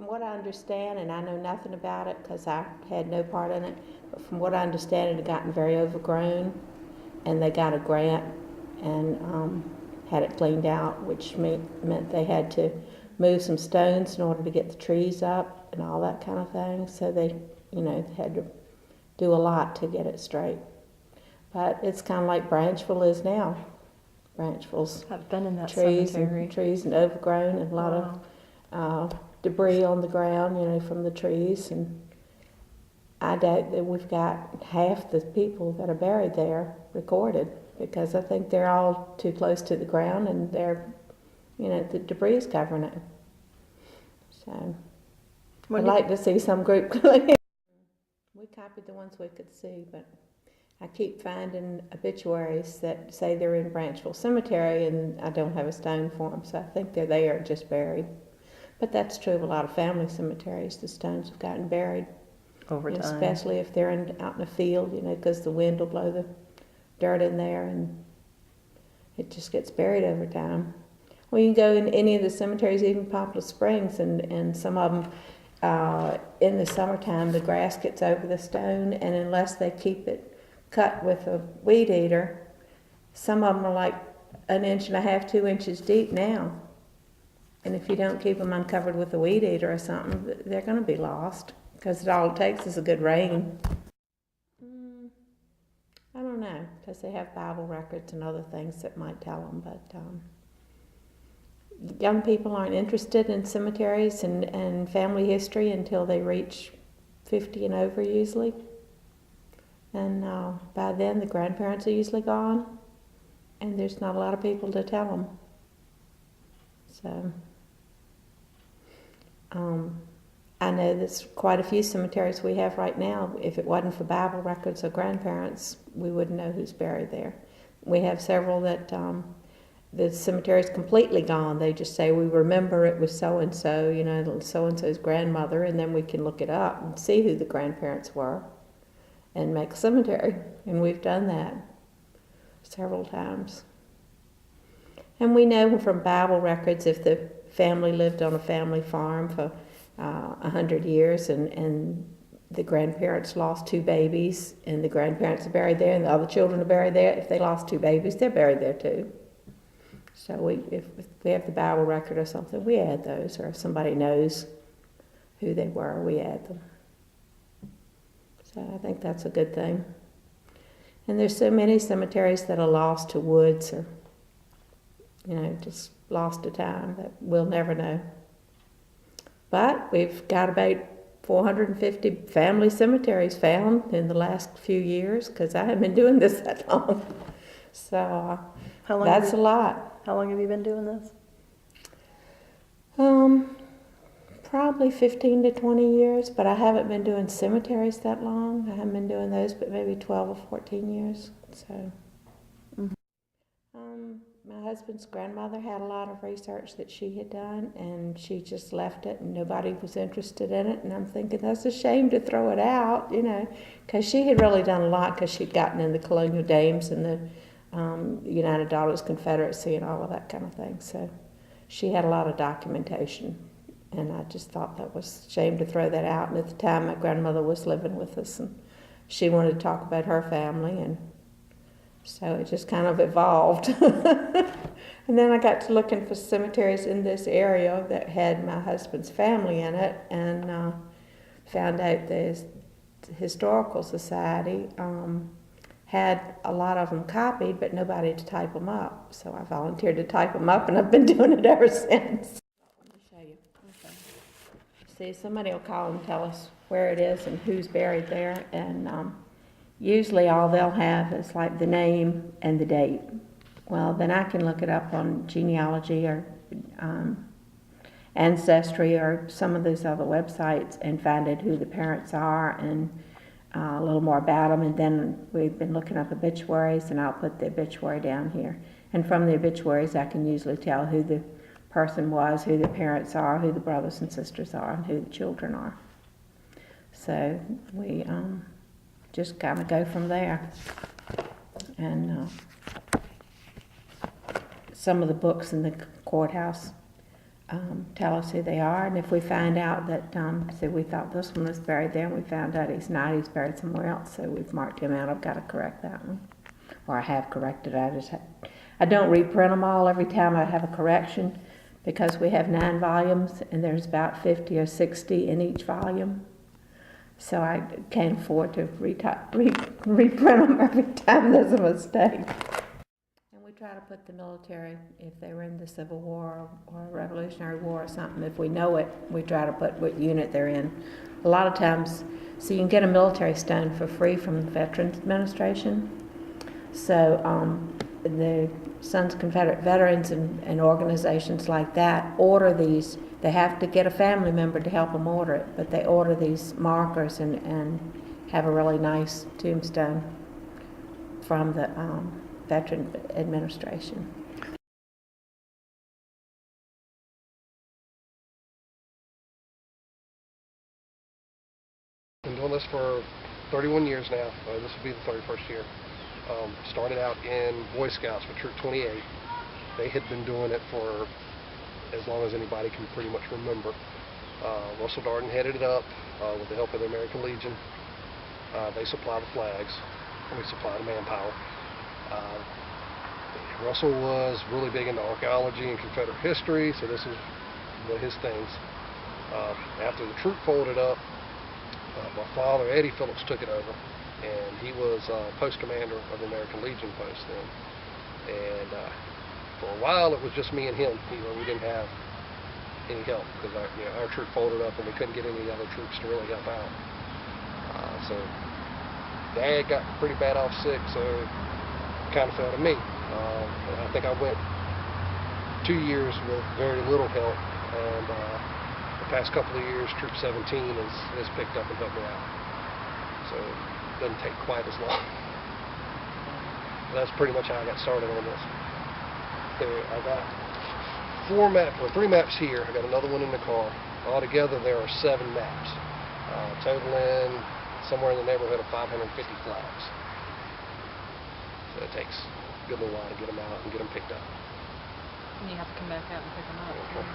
from what I understand, and I know nothing about it because I had no part in it, but from what I understand, it had gotten very overgrown, and they got a grant and had it cleaned out, which meant they had to move some stones in order to get the trees up and all that kind of thing. So they, had to do a lot to get it straight. But it's kind of like Branchville is now. Branchville's I've been in that cemetery. Trees and overgrown, and a lot of debris on the ground, from the trees. And I doubt that we've got half the people that are buried there recorded, because I think they're all too close to the ground, and they're, the debris is covering it. So I'd like to see some group. We copied the ones we could see, but I keep finding obituaries that say they're in Branchville Cemetery, and I don't have a stone for them, so I think they're there just buried. But that's true of a lot of family cemeteries. The stones have gotten buried over time, especially if they're out in a field, because the wind will blow the dirt in there, and it just gets buried over time. Well, you can go in any of the cemeteries, even Poplar Springs, and some of them, in the summertime, the grass gets over the stone, and unless they keep it cut with a weed eater, some of them are like 1.5 inches, 2 inches deep now. And if you don't keep them uncovered with a weed eater or something, they're going to be lost, because all it takes is a good rain. I don't know, because they have Bible records and other things that might tell them, but young people aren't interested in cemeteries and family history until they reach 50 and over usually. And by then the grandparents are usually gone, and there's not a lot of people to tell them. So I know there's quite a few cemeteries we have right now. If it wasn't for Bible records or grandparents, we wouldn't know who's buried there. We have several that the cemetery's completely gone. They just say, we remember it was so-and-so, so-and-so's grandmother, and then we can look it up and see who the grandparents were and make a cemetery. And we've done that several times. And we know from Bible records if the family lived on a family farm for 100 years and the grandparents lost 2 babies and the grandparents are buried there and the other children are buried there. If they lost 2 babies, they're buried there too. So if we have the Bible record or something, we add those. Or if somebody knows who they were, we add them. So I think that's a good thing. And there's so many cemeteries that are lost to woods or, just lost to time that we'll never know. But we've got about 450 family cemeteries found in the last few years, because I haven't been doing this that long. So that's a lot. How long have you been doing this? Probably 15 to 20 years, but I haven't been doing cemeteries that long. I haven't been doing those but maybe 12 or 14 years. So, my husband's grandmother had a lot of research that she had done, and she just left it, and nobody was interested in it. And I'm thinking that's a shame to throw it out, because she had really done a lot, because she'd gotten in the Colonial Dames and the United Daughters Confederacy and all of that kind of thing. So she had a lot of documentation, and I just thought that was a shame to throw that out. And at the time, my grandmother was living with us, and she wanted to talk about her family, and so it just kind of evolved. And then I got to looking for cemeteries in this area that had my husband's family in it, and found out the Historical Society had a lot of them copied, but nobody to type them up. So I volunteered to type them up, and I've been doing it ever since. Let me show you. Okay. See, somebody will call and tell us where it is and who's buried there, and usually all they'll have is like the name and the date. Well, then I can look it up on genealogy or Ancestry or some of those other websites and find out who the parents are and a little more about them. And then we've been looking up obituaries, and I'll put the obituary down here. And from the obituaries, I can usually tell who the person was, who the parents are, who the brothers and sisters are, and who the children are. So we just kind of go from there. And some of the books in the courthouse tell us who they are. And if we find out that, say we thought this one was buried there and we found out he's not, he's buried somewhere else, so we've marked him out, I've got to correct that one. Or I have corrected it. I don't reprint them all every time I have a correction, because we have 9 volumes and there's about 50 or 60 in each volume. So I can't afford to reprint them every time there's a mistake. And we try to put the military, if they were in the Civil War or Revolutionary War or something, if we know it, we try to put what unit they're in. A lot of times, so you can get a military stone for free from the Veterans Administration. So the Sons of Confederate Veterans and organizations like that order these. They have to get a family member to help them order it, but they order these markers and have a really nice tombstone from the Veteran Administration. Been doing this for 31 years now. This will be the 31st year. Started out in Boy Scouts with Troop 28. They had been doing it for as long as anybody can pretty much remember. Russell Darden headed it up with the help of the American Legion. They supply the flags, and we supply the manpower. Russell was really big into archaeology and Confederate history, so this is one of his things. After the troop folded up, my father, Eddie Phillips, took it over, and he was post commander of the American Legion post then. And for a while, it was just me and him. We didn't have any help because our troop folded up, and we couldn't get any other troops to really help out. So Dad got pretty bad off sick, so it kind of fell to me. And I think I went 2 years with very little help, and the past couple of years, Troop 17 has picked up and helped me out. So it doesn't take quite as long. That's pretty much how I got started on this. I got 3 maps here. I got another one in the car. Altogether, there are 7 maps, totaling somewhere in the neighborhood of 550 flags. So it takes a good little while to get them out and get them picked up. And you have to come back out and pick them up. Okay.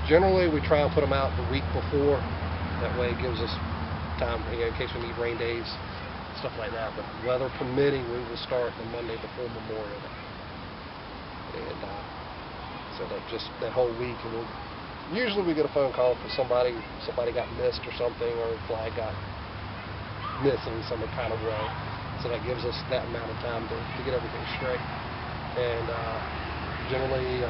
Generally, we try and put them out the week before. That way it gives us time in case we need rain days, stuff like that. But weather permitting, we will start the Monday before Memorial Day. And so that whole week, and usually we get a phone call for somebody got missed or something, or a flag got missing some kind of way. So that gives us that amount of time to get everything straight. And generally,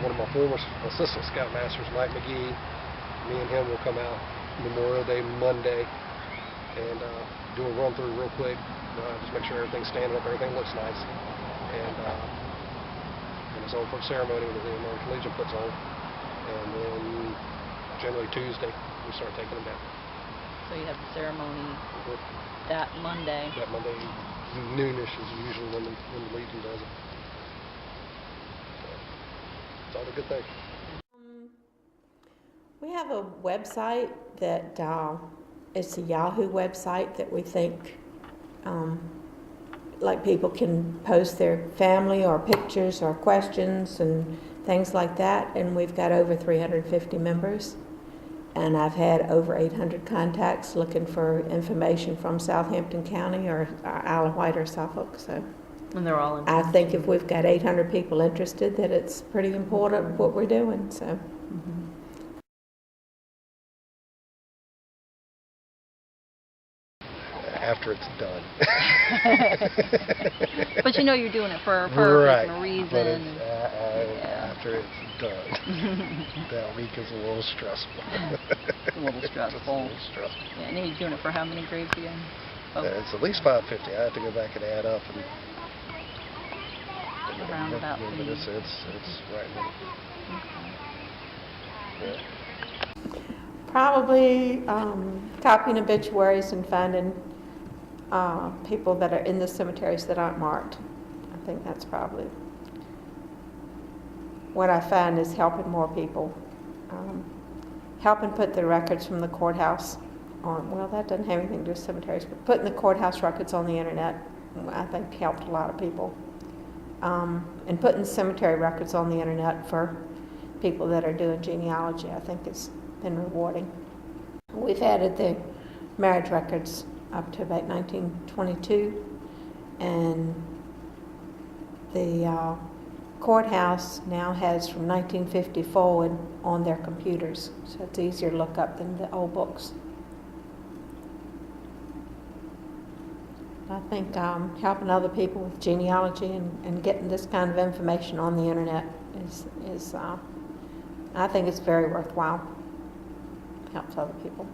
one of my former assistant scoutmasters, Mike McGee, me and him will come out Memorial Day Monday and do a run through real quick, just make sure everything's standing up, everything looks nice, and it's on for a ceremony that the American Legion puts on, and then generally Tuesday we start taking them down. So you have the ceremony that Monday. That Monday noonish is usually when the Legion does it. So it's all a good thing. We have a website that it's a Yahoo website that we think like people can post their family or pictures or questions and things like that, and we've got over 350 members, and I've had over 800 contacts looking for information from Southampton County or Isle of Wight or Suffolk. So And they're all in. I think if we've got 800 people interested, that it's pretty important what we're doing. So. Mm-hmm. After it's done. But you know you're doing it for a purpose right. and a reason. But after it's done, that week is a little stressful. It's a little stressful. It's a little stressful. Yeah, and he's doing it for how many graves again? It's at least 550. I have to go back and add up and Around about but the... it's right in it. Yeah. Probably copying obituaries and finding people that are in the cemeteries that aren't marked. I think that's probably what I find is helping more people. Helping put the records from the courthouse well, that doesn't have anything to do with cemeteries, but putting the courthouse records on the internet, I think helped a lot of people. And putting cemetery records on the internet for people that are doing genealogy, I think it's been rewarding. We've added the marriage records up to about 1922, and the courthouse now has from 1950 forward on their computers, so it's easier to look up than the old books. I think helping other people with genealogy and getting this kind of information on the internet is I think it's very worthwhile. Helps other people.